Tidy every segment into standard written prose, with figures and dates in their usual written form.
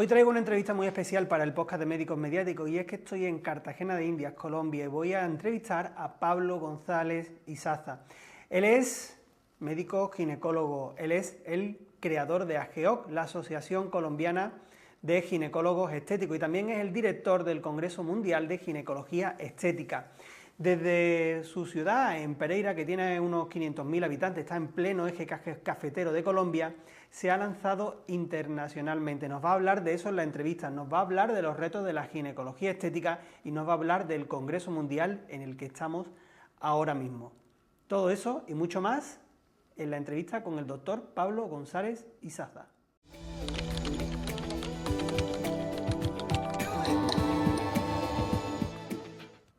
Hoy traigo una entrevista muy especial para el podcast de Médicos Mediáticos y es que estoy en Cartagena de Indias, Colombia, y voy a entrevistar a Pablo González Izaza. Él es médico ginecólogo, él es el creador de AGEOC, la Asociación Colombiana de Ginecólogos Estéticos, y también es el director del Congreso Mundial de Ginecología Estética. Desde su ciudad, en Pereira, que tiene unos 500.000 habitantes, está en pleno eje cafetero de Colombia, se ha lanzado internacionalmente. Nos va a hablar de eso en la entrevista, nos va a hablar de los retos de la ginecología estética y nos va a hablar del Congreso Mundial en el que estamos ahora mismo. Todo eso y mucho más en la entrevista con el doctor Pablo González Izaza.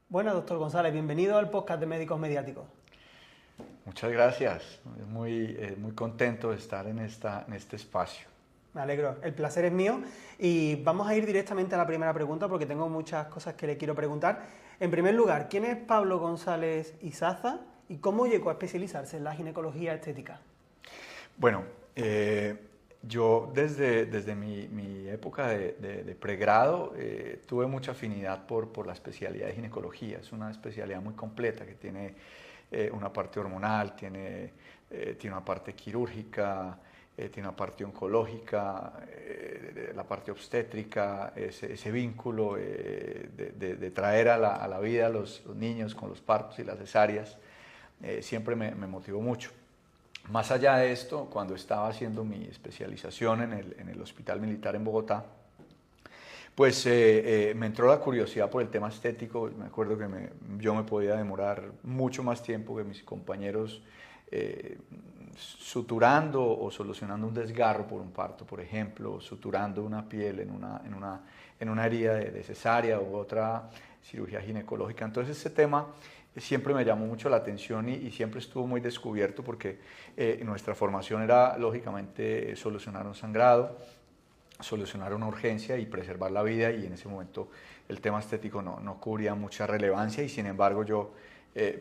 Bueno, doctor González, bienvenido al podcast de Médicos Mediáticos. Muchas gracias, muy contento de estar en este espacio. Me alegro, el placer es mío y vamos a ir directamente a la primera pregunta porque tengo muchas cosas que le quiero preguntar. En primer lugar, ¿quién es Pablo González Izaza y cómo llegó a especializarse en la ginecología estética? Bueno, yo desde mi época de pregrado tuve mucha afinidad por la especialidad de ginecología. Es una especialidad muy completa que tiene una parte hormonal, tiene una parte quirúrgica, tiene una parte oncológica, la parte obstétrica, ese vínculo de traer a la vida a los niños con los partos y las cesáreas, siempre me motivó mucho. Más allá de esto, cuando estaba haciendo mi especialización en el Hospital Militar en Bogotá, pues me entró la curiosidad por el tema estético. Me acuerdo que yo me podía demorar mucho más tiempo que mis compañeros suturando o solucionando un desgarro por un parto, por ejemplo, suturando una piel en una herida de cesárea u otra cirugía ginecológica. Entonces ese tema siempre me llamó mucho la atención y siempre estuvo muy descubierto porque nuestra formación era lógicamente solucionar un sangrado, solucionar una urgencia y preservar la vida, y en ese momento el tema estético no cubría mucha relevancia, y sin embargo yo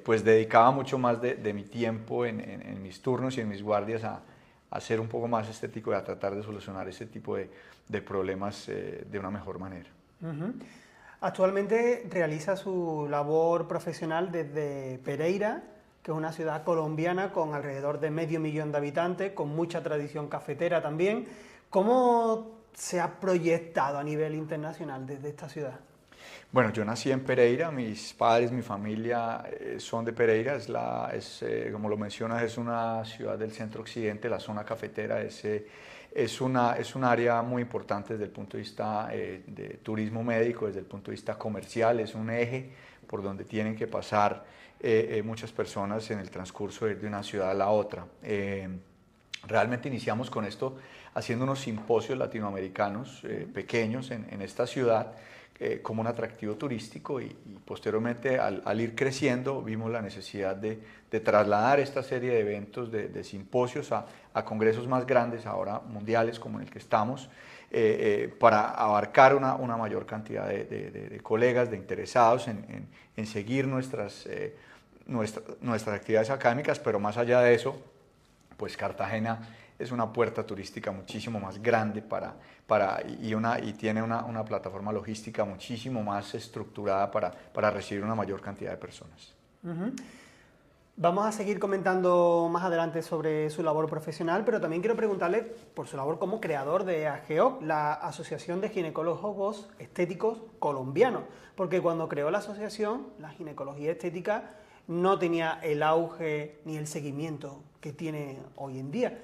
pues dedicaba mucho más de mi tiempo en mis turnos y en mis guardias a ser un poco más estético y a tratar de solucionar ese tipo de problemas de una mejor manera. Actualmente realiza su labor profesional desde Pereira, que es una ciudad colombiana con alrededor de 500.000 de habitantes, con mucha tradición cafetera también. ¿Cómo se ha proyectado a nivel internacional desde esta ciudad? Bueno, yo nací en Pereira, mis padres, mi familia son de Pereira, como lo mencionas, es una ciudad del centro occidente, la zona cafetera es un área muy importante desde el punto de vista de turismo médico, desde el punto de vista comercial, es un eje por donde tienen que pasar muchas personas en el transcurso de ir de una ciudad a la otra. Realmente iniciamos con esto haciendo unos simposios latinoamericanos pequeños en esta ciudad como un atractivo turístico, y posteriormente al ir creciendo vimos la necesidad de trasladar esta serie de eventos, de simposios a congresos más grandes, ahora mundiales como en el que estamos, para abarcar una mayor cantidad de colegas, de interesados en seguir nuestras actividades académicas, pero más allá de eso, pues Cartagena es una puerta turística muchísimo más grande y tiene una plataforma logística muchísimo más estructurada para recibir una mayor cantidad de personas. Vamos a seguir comentando más adelante sobre su labor profesional, pero también quiero preguntarle por su labor como creador de AGEOC, la Asociación de Ginecólogos Estéticos Colombianos, porque cuando creó la asociación, la ginecología estética no tenía el auge ni el seguimiento que tiene hoy en día.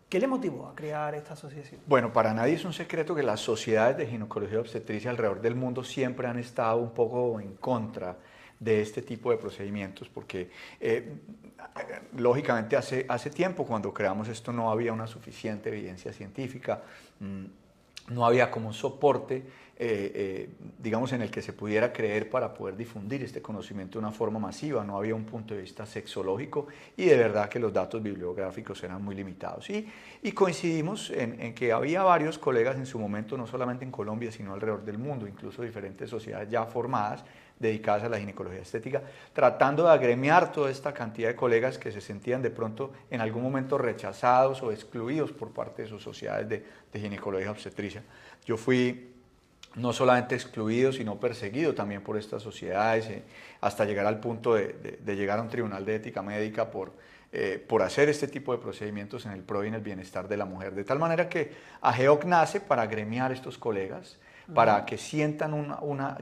¿Qué le motivó a crear esta asociación? Bueno, para nadie es un secreto que las sociedades de ginecología y obstetricia alrededor del mundo siempre han estado un poco en contra de este tipo de procedimientos, porque lógicamente hace tiempo, cuando creamos esto, no había una suficiente evidencia científica, no había como un soporte digamos, en el que se pudiera creer para poder difundir este conocimiento de una forma masiva. No había un punto de vista sexológico y de verdad que los datos bibliográficos eran muy limitados. Y coincidimos en que había varios colegas en su momento, no solamente en Colombia, sino alrededor del mundo, incluso diferentes sociedades ya formadas, dedicadas a la ginecología estética, tratando de agremiar toda esta cantidad de colegas que se sentían de pronto en algún momento rechazados o excluidos por parte de sus sociedades de ginecología obstetricia. Yo fui no solamente excluido, sino perseguido también por estas sociedades, hasta llegar al punto de llegar a un tribunal de ética médica por hacer este tipo de procedimientos en el pro y en el bienestar de la mujer. De tal manera que AGEOC nace para agremiar estos colegas, para que sientan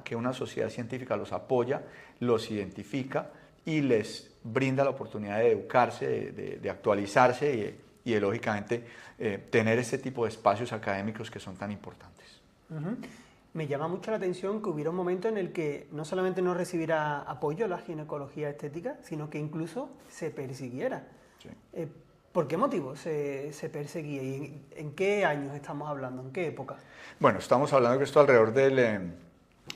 que una sociedad científica los apoya, los identifica y les brinda la oportunidad de educarse, de actualizarse y de, lógicamente, tener este tipo de espacios académicos que son tan importantes. Me llama mucho la atención que hubiera un momento en el que no solamente no recibiera apoyo la ginecología estética, sino que incluso se persiguiera. Sí. ¿Por qué motivo se perseguía? ¿Y en qué años estamos hablando? ¿En qué época? Bueno, estamos hablando que esto alrededor del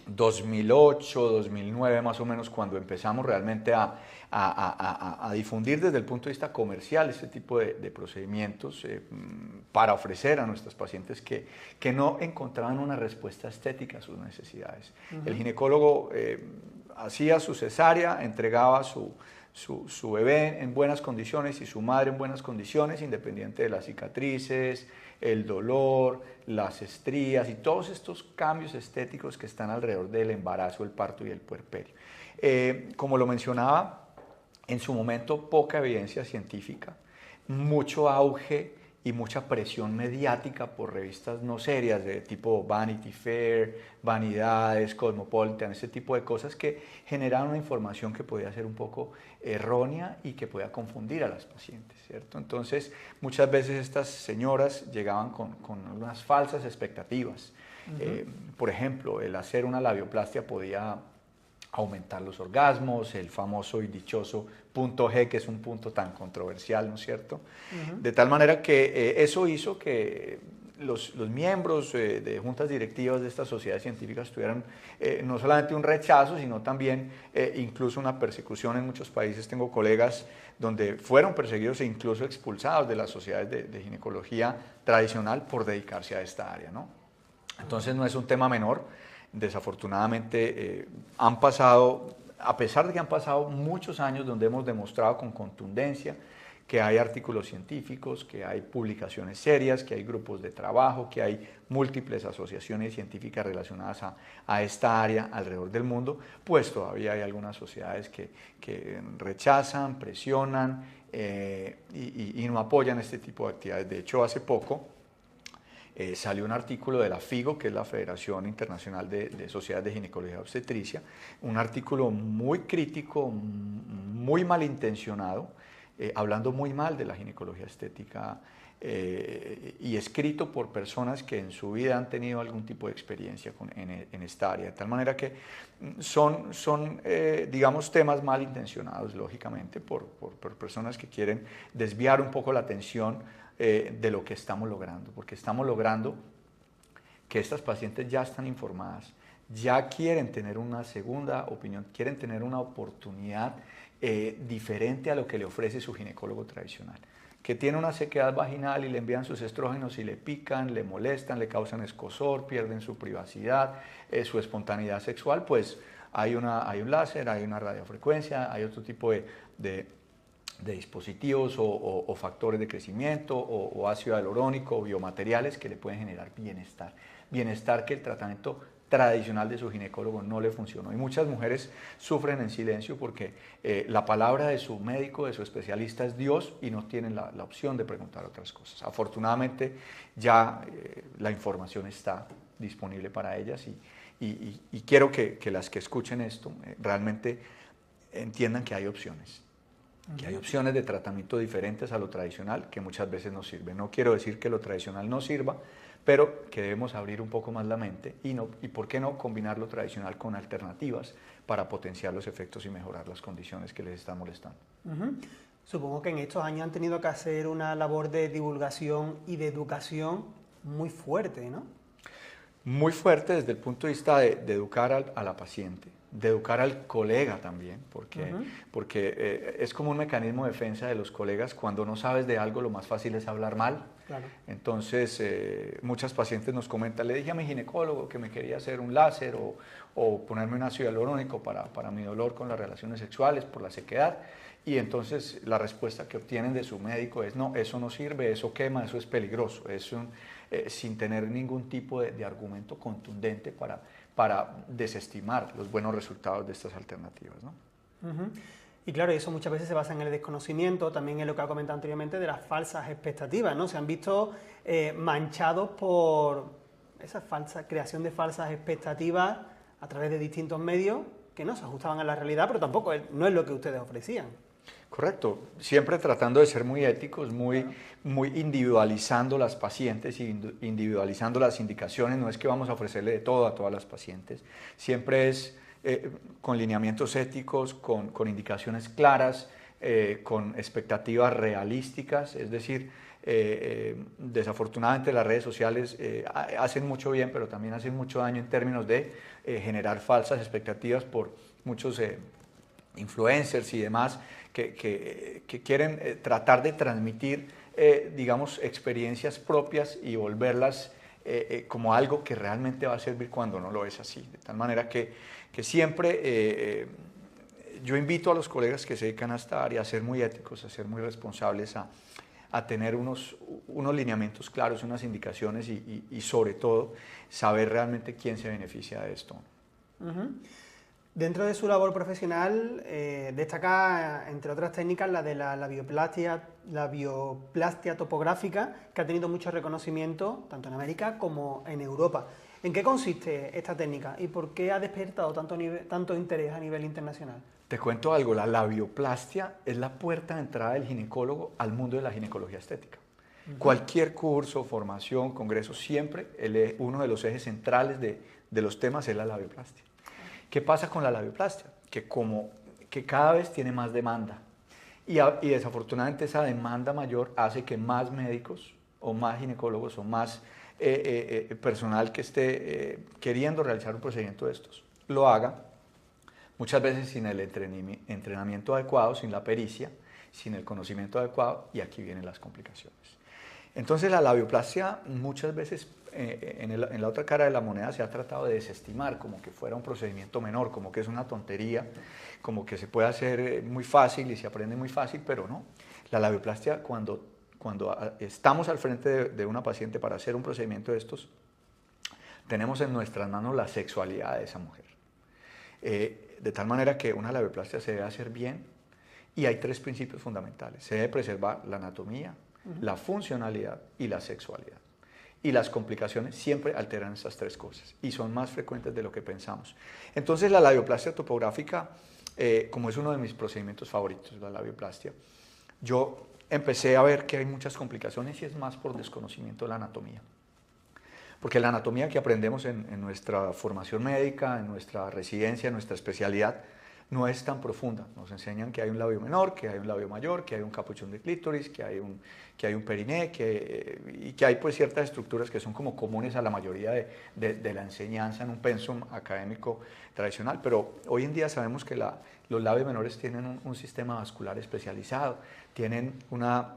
2008, 2009 más o menos, cuando empezamos realmente a difundir desde el punto de vista comercial este tipo de procedimientos para ofrecer a nuestros pacientes que no encontraban una respuesta estética a sus necesidades. El ginecólogo hacía su cesárea, entregaba su bebé en buenas condiciones y su madre en buenas condiciones, independiente de las cicatrices, el dolor, las estrías y todos estos cambios estéticos que están alrededor del embarazo, el parto y el puerperio. Como lo mencionaba, en su momento poca evidencia científica, mucho auge y mucha presión mediática por revistas no serias de tipo Vanity Fair, Vanidades, Cosmopolitan, ese tipo de cosas que generaban una información que podía ser un poco errónea y que podía confundir a las pacientes, ¿cierto? Entonces, muchas veces estas señoras llegaban con unas falsas expectativas. Por ejemplo, el hacer una labioplastia podía aumentar los orgasmos, el famoso y dichoso punto G, que es un punto tan controversial, ¿no es cierto? De tal manera que eso hizo que los miembros de juntas directivas de estas sociedades científicas tuvieran no solamente un rechazo, sino también incluso una persecución en muchos países. Tengo colegas donde fueron perseguidos e incluso expulsados de las sociedades de ginecología tradicional por dedicarse a esta área, ¿no? Entonces no es un tema menor. Desafortunadamente han pasado, a pesar de que han pasado muchos años donde hemos demostrado con contundencia que hay artículos científicos, que hay publicaciones serias, que hay grupos de trabajo, que hay múltiples asociaciones científicas relacionadas a esta área alrededor del mundo, pues todavía hay algunas sociedades que rechazan, presionan y no apoyan este tipo de actividades. De hecho, hace poco salió un artículo de la FIGO, que es la Federación Internacional de Sociedades de Ginecología Obstetricia, un artículo muy crítico, muy malintencionado, hablando muy mal de la ginecología estética y escrito por personas que en su vida han tenido algún tipo de experiencia en esta área, de tal manera que son digamos, temas malintencionados, lógicamente, por personas que quieren desviar un poco la atención de lo que estamos logrando, porque estamos logrando que estas pacientes ya están informadas, ya quieren tener una segunda opinión, quieren tener una oportunidad diferente a lo que le ofrece su ginecólogo tradicional, que tiene una sequedad vaginal y le envían sus estrógenos y le pican, le molestan, le causan escozor, pierden su privacidad, su espontaneidad sexual, pues hay un láser, hay una radiofrecuencia, hay otro tipo de dispositivos o factores de crecimiento o ácido hialurónico o biomateriales que le pueden generar bienestar que el tratamiento tradicional de su ginecólogo no le funcionó. Y muchas mujeres sufren en silencio porque la palabra de su médico, de su especialista es Dios y no tienen la opción de preguntar otras cosas. Afortunadamente ya la información está disponible para ellas y quiero que las que escuchen esto realmente entiendan que hay opciones. Que hay opciones de tratamiento diferentes a lo tradicional que muchas veces no sirven. No quiero decir que lo tradicional no sirva, pero que debemos abrir un poco más la mente y por qué no combinar lo tradicional con alternativas para potenciar los efectos y mejorar las condiciones que les están molestando. Supongo que en estos años han tenido que hacer una labor de divulgación y de educación muy fuerte, ¿no? muy fuerte desde el punto de vista de educar a la paciente, de educar al colega también, porque es como un mecanismo de defensa de los colegas. Cuando no sabes de algo, lo más fácil es hablar mal. Claro. Entonces, muchas pacientes nos comentan, le dije a mi ginecólogo que me quería hacer un láser o ponerme un ácido hialurónico para mi dolor con las relaciones sexuales, por la sequedad. Y entonces la respuesta que obtienen de su médico es: no, eso no sirve, eso quema, eso es peligroso, sin tener ningún tipo de argumento contundente para desestimar los buenos resultados de estas alternativas, ¿no? Y claro, eso muchas veces se basa en el desconocimiento, también en lo que ha comentado anteriormente de las falsas expectativas, ¿no? Se han visto manchados por esa creación de falsas expectativas a través de distintos medios que no se ajustaban a la realidad, pero tampoco no es lo que ustedes ofrecían. Correcto, siempre tratando de ser muy éticos, muy individualizando las pacientes, individualizando las indicaciones. No es que vamos a ofrecerle de todo a todas las pacientes, siempre es con lineamientos éticos, con indicaciones claras, con expectativas realísticas. Es decir, desafortunadamente las redes sociales hacen mucho bien, pero también hacen mucho daño en términos de generar falsas expectativas por muchos influencers y demás que quieren tratar de transmitir, digamos, experiencias propias y volverlas como algo que realmente va a servir cuando no lo es así. De tal manera que siempre yo invito a los colegas que se dedican a esta área a ser muy éticos, a ser muy responsables, a tener unos lineamientos claros, unas indicaciones y sobre todo saber realmente quién se beneficia de esto. Dentro de su labor profesional destaca, entre otras técnicas, la de la bioplastia topográfica, que ha tenido mucho reconocimiento tanto en América como en Europa. ¿En qué consiste esta técnica y por qué ha despertado tanto interés a nivel internacional? Te cuento algo, la labioplastia es la puerta de entrada del ginecólogo al mundo de la ginecología estética. Cualquier curso, formación, congreso, siempre uno de los ejes centrales de los temas es la labioplastia. ¿Qué pasa con la labioplastia? Que cada vez tiene más demanda y desafortunadamente esa demanda mayor hace que más médicos o más ginecólogos o más personal que esté queriendo realizar un procedimiento de estos lo haga, muchas veces sin el entrenamiento adecuado, sin la pericia, sin el conocimiento adecuado, y aquí vienen las complicaciones. Entonces la labioplastia muchas veces en la otra cara de la moneda se ha tratado de desestimar como que fuera un procedimiento menor, como que es una tontería, como que se puede hacer muy fácil y se aprende muy fácil, pero no. La labioplastia, cuando estamos al frente de una paciente para hacer un procedimiento de estos, tenemos en nuestras manos la sexualidad de esa mujer. De tal manera que una labioplastia se debe hacer bien y hay tres principios fundamentales. Se debe preservar la anatomía, la funcionalidad y la sexualidad. Y las complicaciones siempre alteran esas tres cosas y son más frecuentes de lo que pensamos. Entonces la labioplastia topográfica, como es uno de mis procedimientos favoritos, la labioplastia, yo empecé a ver que hay muchas complicaciones y es más por desconocimiento de la anatomía. Porque la anatomía que aprendemos en nuestra formación médica, en nuestra residencia, en nuestra especialidad, no es tan profunda. Nos enseñan que hay un labio menor, que hay un labio mayor, que hay un capuchón de clítoris, que hay un periné, y que hay pues ciertas estructuras que son como comunes a la mayoría de la enseñanza en un pensum académico tradicional. Pero hoy en día sabemos que los labios menores tienen un sistema vascular especializado, tienen una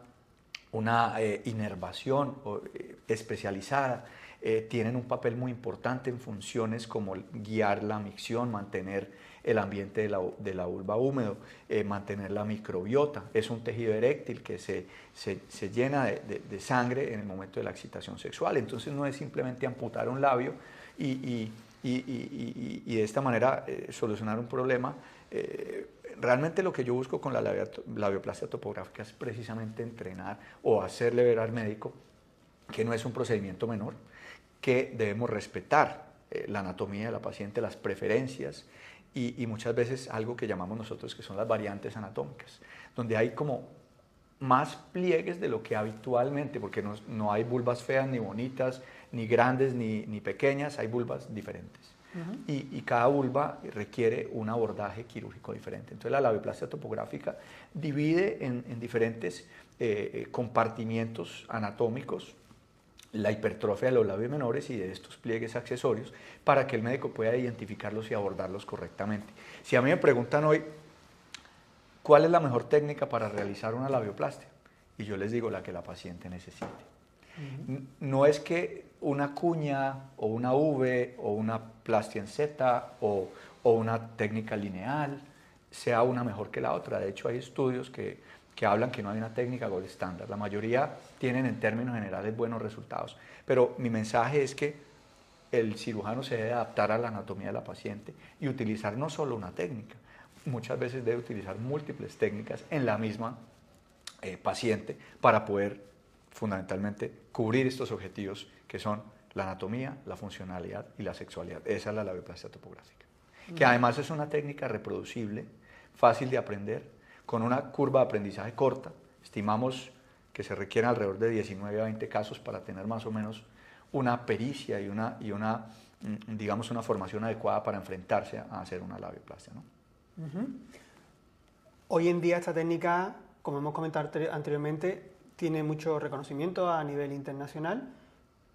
inervación especializada, tienen un papel muy importante en funciones como guiar la micción, mantener el ambiente de la vulva húmedo, mantener la microbiota. Es un tejido eréctil que se llena de sangre en el momento de la excitación sexual. Entonces no es simplemente amputar un labio y de esta manera solucionar un problema. Realmente lo que yo busco con la labioplastia topográfica es precisamente entrenar o hacerle ver al médico que no es un procedimiento menor, que debemos respetar la anatomía de la paciente, las preferencias y muchas veces algo que llamamos nosotros que son las variantes anatómicas, donde hay como más pliegues de lo que habitualmente, porque no hay vulvas feas ni bonitas, ni grandes ni pequeñas, hay vulvas diferentes. Y cada vulva requiere un abordaje quirúrgico diferente. Entonces la labioplastia topográfica divide en diferentes compartimientos anatómicos la hipertrofia de los labios menores y de estos pliegues accesorios para que el médico pueda identificarlos y abordarlos correctamente. Si a mí me preguntan hoy, ¿cuál es la mejor técnica para realizar una labioplastia? Y yo les digo la que la paciente necesite. No es que una cuña o una V o una plastia en Z o una técnica lineal sea una mejor que la otra. De hecho, hay estudios que hablan que no hay una técnica gold estándar. La mayoría tienen en términos generales buenos resultados. Pero mi mensaje es que el cirujano se debe adaptar a la anatomía de la paciente y utilizar no solo una técnica. Muchas veces debe utilizar múltiples técnicas en la misma paciente para poder fundamentalmente cubrir estos objetivos que son la anatomía, la funcionalidad y la sexualidad. Esa es la labioplastia topográfica, que además es una técnica reproducible, fácil de aprender, con una curva de aprendizaje corta. Estimamos que se requieren alrededor de 19 a 20 casos para tener más o menos una pericia y una digamos, una formación adecuada para enfrentarse a hacer una labioplastia, ¿no? Hoy en día esta técnica, como hemos comentado anteriormente, tiene mucho reconocimiento a nivel internacional,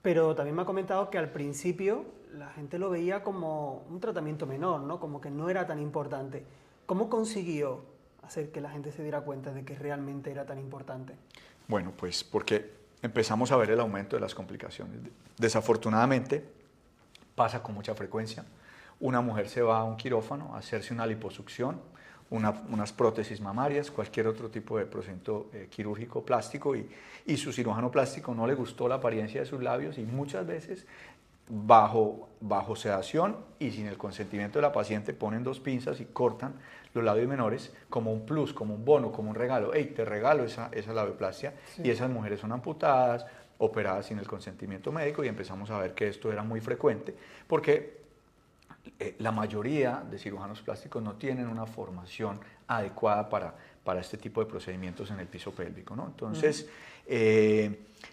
pero también me ha comentado que al principio la gente lo veía como un tratamiento menor, ¿no? Como que no era tan importante. ¿Cómo consiguió hacer que la gente se diera cuenta de que realmente era tan importante? Bueno, pues porque empezamos a ver el aumento de las complicaciones. Desafortunadamente, pasa con mucha frecuencia. Una mujer se va a un quirófano a hacerse una liposucción, unas prótesis mamarias, cualquier otro tipo de procedimiento quirúrgico plástico y su cirujano plástico no le gustó la apariencia de sus labios y muchas veces bajo sedación y sin el consentimiento de la paciente ponen dos pinzas y cortan los labios menores como un plus, como un bono, como un regalo. Hey, te regalo esa labioplastia. Sí. Y esas mujeres son amputadas, operadas sin el consentimiento médico y empezamos a ver que esto era muy frecuente porque la mayoría de cirujanos plásticos no tienen una formación adecuada para este tipo de procedimientos en el piso pélvico, ¿no? Entonces,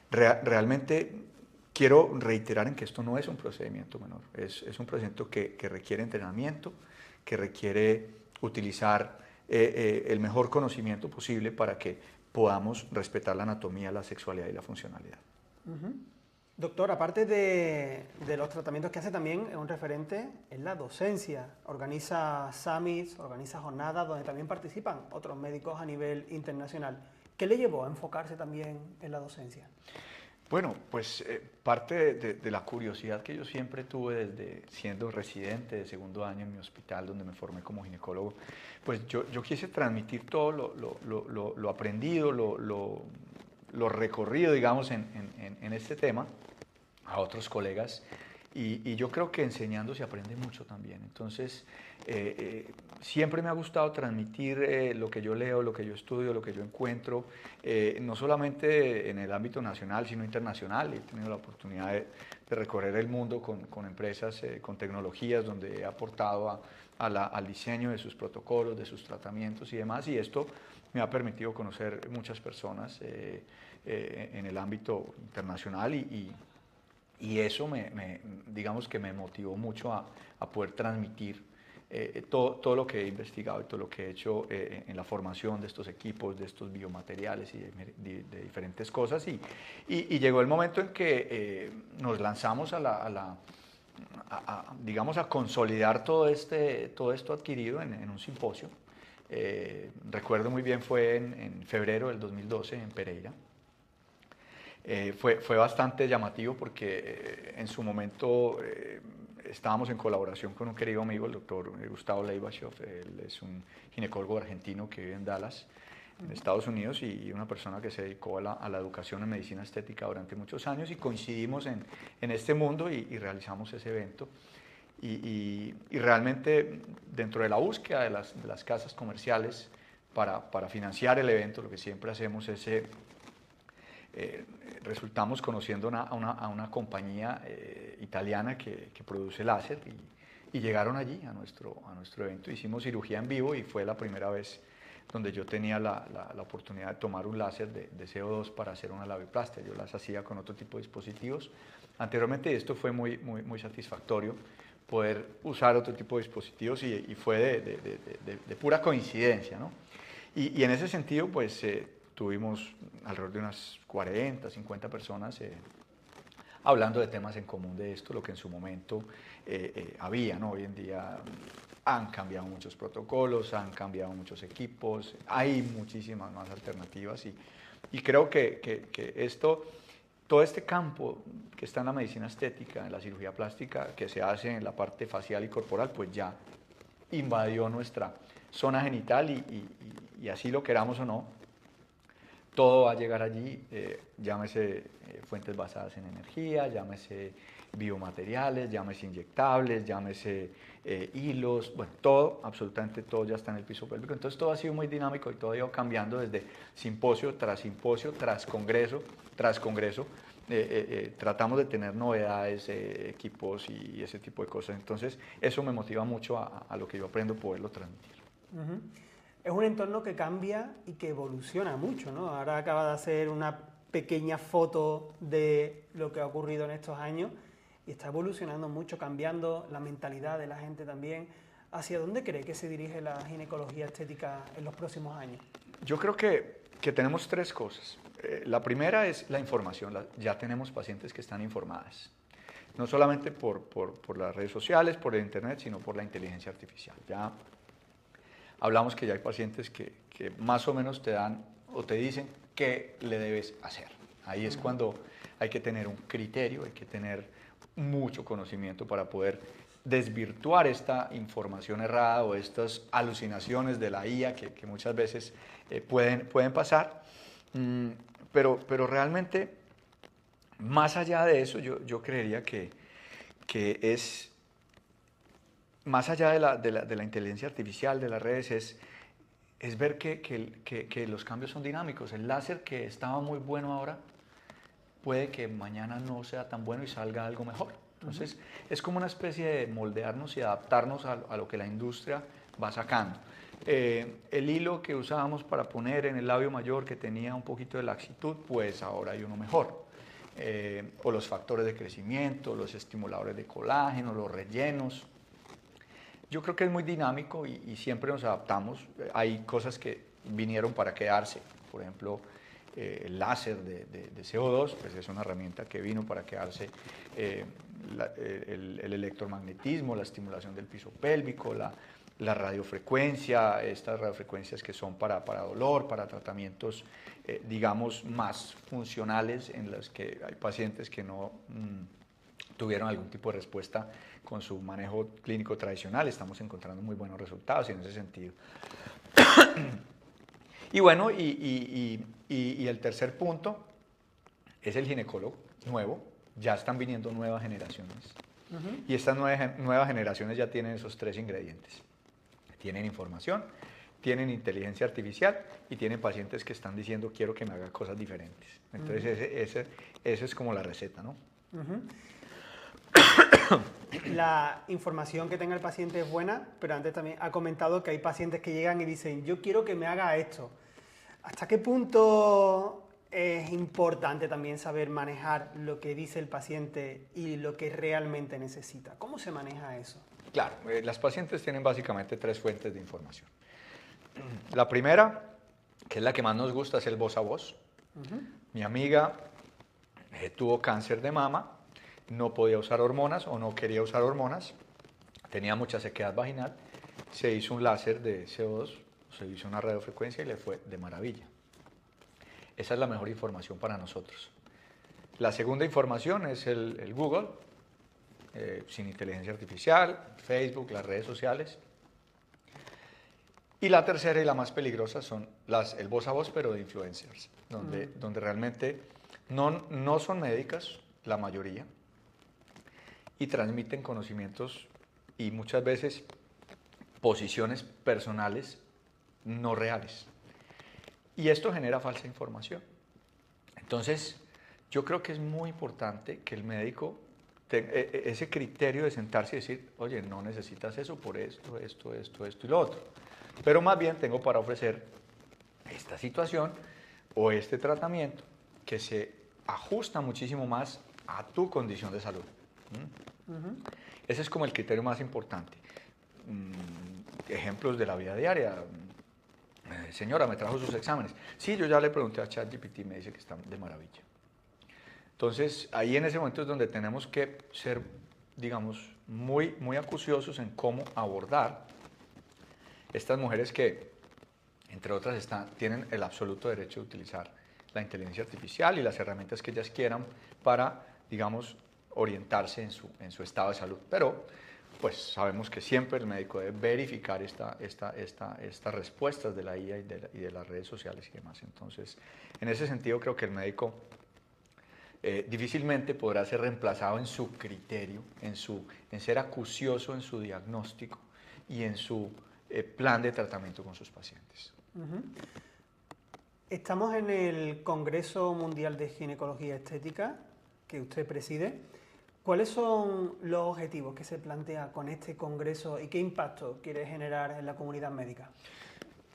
realmente quiero reiterar en que esto no es un procedimiento menor, es un procedimiento que requiere entrenamiento, que requiere utilizar el mejor conocimiento posible para que podamos respetar la anatomía, la sexualidad y la funcionalidad. Doctor, aparte de los tratamientos que hace, también es un referente en la docencia. Organiza summits, organiza jornadas donde también participan otros médicos a nivel internacional. ¿Qué le llevó a enfocarse también en la docencia? Bueno, pues parte de la curiosidad que yo siempre tuve desde siendo residente de segundo año en mi hospital donde me formé como ginecólogo, pues yo quise transmitir todo lo aprendido, lo recorrido, digamos, en este tema a otros colegas y yo creo que enseñando se aprende mucho también. Entonces, siempre me ha gustado transmitir lo que yo leo, lo que yo estudio, lo que yo encuentro, no solamente en el ámbito nacional, sino internacional. He tenido la oportunidad de recorrer el mundo con empresas, con tecnologías, donde he aportado al diseño de sus protocolos, de sus tratamientos y demás, y esto me ha permitido conocer muchas personas en el ámbito internacional y eso digamos que me motivó mucho a poder transmitir todo lo que he investigado y todo lo que he hecho en la formación de estos equipos, de estos biomateriales y de diferentes cosas. Y llegó el momento en que nos lanzamos digamos, a consolidar todo esto adquirido en un simposio. Recuerdo muy bien, fue en febrero del 2012 en Pereira. Fue bastante llamativo porque en su momento estábamos en colaboración con un querido amigo, el doctor Gustavo Leibachov. Él es un ginecólogo argentino que vive en Dallas, en Estados Unidos, y una persona que se dedicó a la educación en medicina estética durante muchos años, y coincidimos en este mundo y realizamos ese evento. Y realmente dentro de la búsqueda de las casas comerciales para financiar el evento, lo que siempre hacemos es resultamos conociendo a una compañía italiana que produce láser y llegaron allí a nuestro evento. Hicimos cirugía en vivo y fue la primera vez donde yo tenía la oportunidad de tomar un láser de CO2 para hacer una labioplastia. Yo las hacía con otro tipo de dispositivos anteriormente y esto fue muy satisfactorio poder usar otro tipo de dispositivos y fue de pura coincidencia, ¿no? Y en ese sentido, pues tuvimos alrededor de unas 40, 50 personas hablando de temas en común de esto, lo que en su momento había, ¿no? Hoy en día han cambiado muchos protocolos, han cambiado muchos equipos, hay muchísimas más alternativas y creo que esto, todo este campo que está en la medicina estética, en la cirugía plástica, que se hace en la parte facial y corporal, pues ya invadió nuestra zona genital y así lo queramos o no, todo va a llegar allí, llámese fuentes basadas en energía, llámese biomateriales, llámese inyectables, llámese hilos, bueno, todo, absolutamente todo ya está en el piso pélvico. Entonces todo ha sido muy dinámico y todo ha ido cambiando desde simposio, tras congreso, tras congreso. Tratamos de tener novedades, equipos y ese tipo de cosas. Entonces eso me motiva mucho a lo que yo aprendo poderlo transmitir. Uh-huh. Es un entorno que cambia y que evoluciona mucho, ¿no? Ahora acaba de hacer una pequeña foto de lo que ha ocurrido en estos años y está evolucionando mucho, cambiando la mentalidad de la gente también. ¿Hacia dónde cree que se dirige la ginecología estética en los próximos años? Yo creo que tenemos tres cosas. La primera es la información. Ya tenemos pacientes que están informadas. No solamente por las redes sociales, por el internet, sino por la inteligencia artificial. Ya hablamos que ya hay pacientes que más o menos te dan o te dicen qué le debes hacer. Ahí es cuando hay que tener un criterio, hay que tener mucho conocimiento para poder desvirtuar esta información errada o estas alucinaciones de la IA que muchas veces pueden pasar. Pero realmente, más allá de eso, yo creería que es, más allá de la inteligencia artificial, de las redes, es ver que los cambios son dinámicos. El láser que estaba muy bueno ahora, puede que mañana no sea tan bueno y salga algo mejor. Entonces, es como una especie de moldearnos y adaptarnos a lo que la industria va sacando. El hilo que usábamos para poner en el labio mayor, que tenía un poquito de laxitud, pues ahora hay uno mejor. O los factores de crecimiento, los estimuladores de colágeno, los rellenos. Yo creo que es muy dinámico y siempre nos adaptamos. Hay cosas que vinieron para quedarse, por ejemplo, el láser de CO2, pues es una herramienta que vino para quedarse, el electromagnetismo, la estimulación del piso pélvico, la radiofrecuencia, estas radiofrecuencias que son para dolor, para tratamientos, digamos, más funcionales en las que hay pacientes que no tuvieron algún tipo de respuesta con su manejo clínico tradicional. Estamos encontrando muy buenos resultados en ese sentido. Y bueno, y el tercer punto es el ginecólogo nuevo. Ya están viniendo nuevas generaciones. Y estas nuevas generaciones ya tienen esos tres ingredientes. Tienen información, tienen inteligencia artificial y tienen pacientes que están diciendo quiero que me haga cosas diferentes. Entonces esa es como la receta, ¿no? La información que tenga el paciente es buena, pero antes también ha comentado que hay pacientes que llegan y dicen yo quiero que me haga esto. ¿Hasta qué punto es importante también saber manejar lo que dice el paciente y lo que realmente necesita? ¿Cómo se maneja eso? Claro, las pacientes tienen básicamente tres fuentes de información. La primera, que es la que más nos gusta, es el voz a voz. Mi amiga tuvo cáncer de mama, no podía usar hormonas o no quería usar hormonas, tenía mucha sequedad vaginal, se hizo un láser de CO2, se hizo una radiofrecuencia y le fue de maravilla. Esa es la mejor información para nosotros. La segunda información es el Google, sin inteligencia artificial, Facebook, las redes sociales. Y la tercera y la más peligrosa son el voz a voz, pero de influencers, donde realmente no son médicas, la mayoría, y transmiten conocimientos y muchas veces posiciones personales no reales. Y esto genera falsa información. Entonces, yo creo que es muy importante que el médico tenga ese criterio de sentarse y decir, oye, no necesitas eso por esto y lo otro. Pero más bien tengo para ofrecer esta situación o este tratamiento que se ajusta muchísimo más a tu condición de salud. Ese es como el criterio más importante. Ejemplos de la vida diaria. Señora, me trajo sus exámenes. Sí, yo ya le pregunté a ChatGPT y me dice que están de maravilla. Entonces, ahí en ese momento es donde tenemos que ser, digamos, muy acuciosos en cómo abordar estas mujeres que, entre otras, tienen el absoluto derecho de utilizar la inteligencia artificial y las herramientas que ellas quieran para, digamos, orientarse en su estado de salud. Pero, pues sabemos que siempre el médico debe verificar estas respuestas de la IA y de las redes sociales y demás. Entonces, en ese sentido, creo que el médico difícilmente podrá ser reemplazado en su criterio, en ser acucioso en su diagnóstico y en su plan de tratamiento con sus pacientes. Estamos en el Congreso Mundial de Ginecología Estética, que usted preside. ¿Cuáles son los objetivos que se plantea con este congreso y qué impacto quiere generar en la comunidad médica?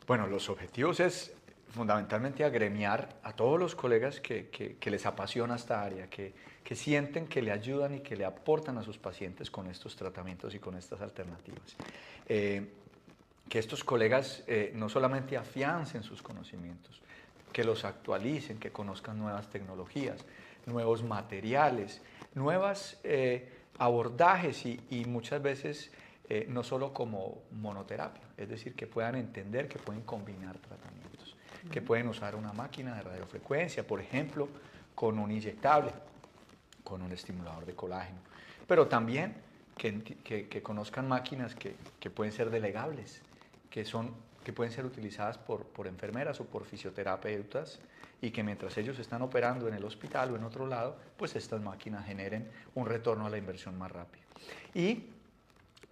Bueno, los objetivos es fundamentalmente agremiar a todos los colegas que les apasiona esta área, que sienten que le ayudan y que le aportan a sus pacientes con estos tratamientos y con estas alternativas. Que estos colegas no solamente afiancen sus conocimientos, que los actualicen, que conozcan nuevas tecnologías, nuevos materiales, nuevos abordajes y muchas veces no solo como monoterapia, es decir, que puedan entender que pueden combinar tratamientos, que pueden usar una máquina de radiofrecuencia, por ejemplo, con un inyectable, con un estimulador de colágeno, pero también que conozcan máquinas que pueden ser delegables, que pueden ser utilizadas por enfermeras o por fisioterapeutas y que mientras ellos están operando en el hospital o en otro lado, pues estas máquinas generen un retorno a la inversión más rápido. Y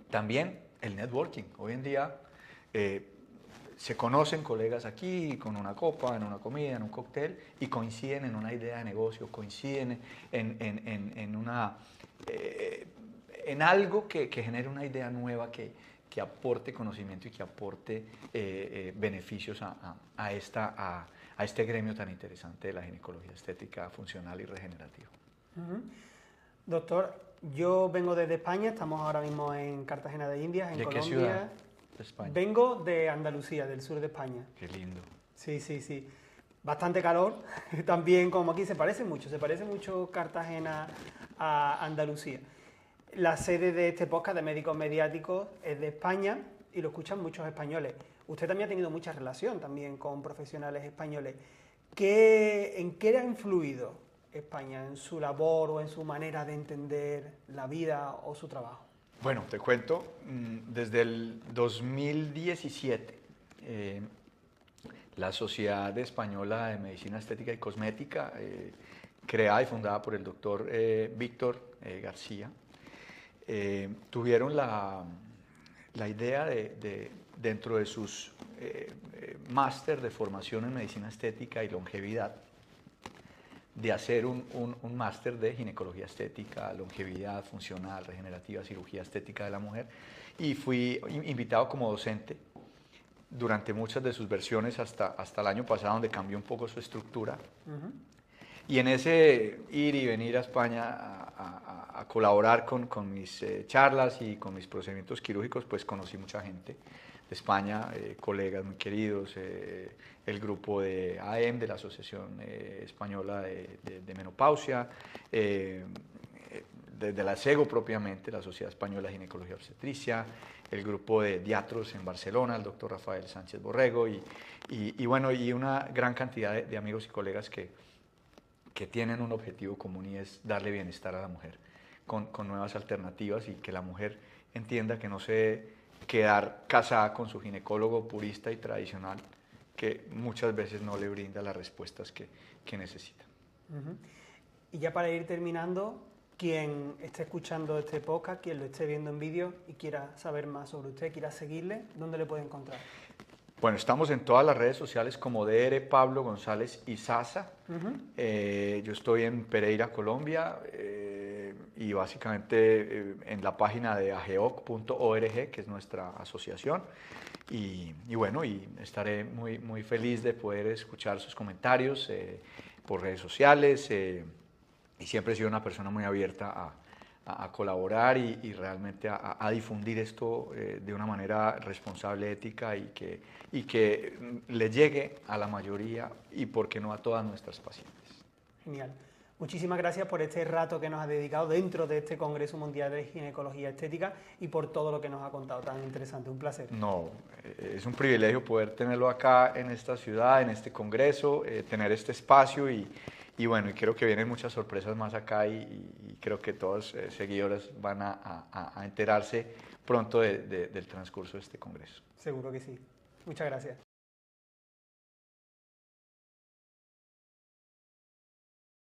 también el networking. Hoy en día se conocen colegas aquí con una copa, en una comida, en un cóctel y coinciden en una idea de negocio, coinciden en algo que genere una idea nueva que aporte conocimiento y que aporte beneficios a este gremio tan interesante de la ginecología estética funcional y regenerativa. Doctor, yo vengo desde España, estamos ahora mismo en Cartagena de Indias, en Colombia. ¿De qué ciudad de España? Vengo de Andalucía, del sur de España. Qué lindo. Sí, sí, sí. Bastante calor, también como aquí se parece mucho Cartagena a Andalucía. La sede de este podcast de Médicos Mediáticos es de España y lo escuchan muchos españoles. Usted también ha tenido mucha relación también con profesionales españoles. ¿En qué ha influido España en su labor o en su manera de entender la vida o su trabajo? Bueno, te cuento, desde el 2017, la Sociedad Española de Medicina Estética y Cosmética, creada y fundada por el doctor Víctor García, tuvieron la idea dentro de sus máster de formación en medicina estética y longevidad, de hacer un máster de ginecología estética, longevidad funcional, regenerativa, cirugía estética de la mujer, y fui invitado como docente durante muchas de sus versiones hasta el año pasado, donde cambió un poco su estructura. Y en ese ir y venir a España a colaborar con mis charlas y con mis procedimientos quirúrgicos, pues conocí mucha gente de España, colegas muy queridos, el grupo de AEM, de la Asociación Española de Menopausia, de la SEGO propiamente, la Sociedad Española de Ginecología Obstetricia, el grupo de Diatros en Barcelona, el doctor Rafael Sánchez Borrego, y una gran cantidad de amigos y colegas que tienen un objetivo común y es darle bienestar a la mujer con nuevas alternativas y que la mujer entienda que no se debe quedar casada con su ginecólogo purista y tradicional, que muchas veces no le brinda las respuestas que necesita. Y ya para ir terminando, quien esté escuchando este podcast, quien lo esté viendo en vídeo y quiera saber más sobre usted, quiera seguirle, ¿dónde le puede encontrar? Bueno, estamos en todas las redes sociales como Dr. Pablo González Izaza. Yo estoy en Pereira, Colombia, y básicamente en la página de ageoc.org, que es nuestra asociación. Y estaré muy feliz de poder escuchar sus comentarios por redes sociales. Y siempre he sido una persona muy abierta a colaborar y realmente a difundir esto de una manera responsable, ética y que le llegue a la mayoría y, por qué no, a todas nuestras pacientes. Genial. Muchísimas gracias por este rato que nos ha dedicado dentro de este Congreso Mundial de Ginecología Estética y por todo lo que nos ha contado, tan interesante, un placer. No, es un privilegio poder tenerlo acá en esta ciudad, en este congreso, tener este espacio y bueno, y creo que vienen muchas sorpresas más acá y creo que todos seguidores van a enterarse pronto del transcurso de este congreso. Seguro que sí. Muchas gracias.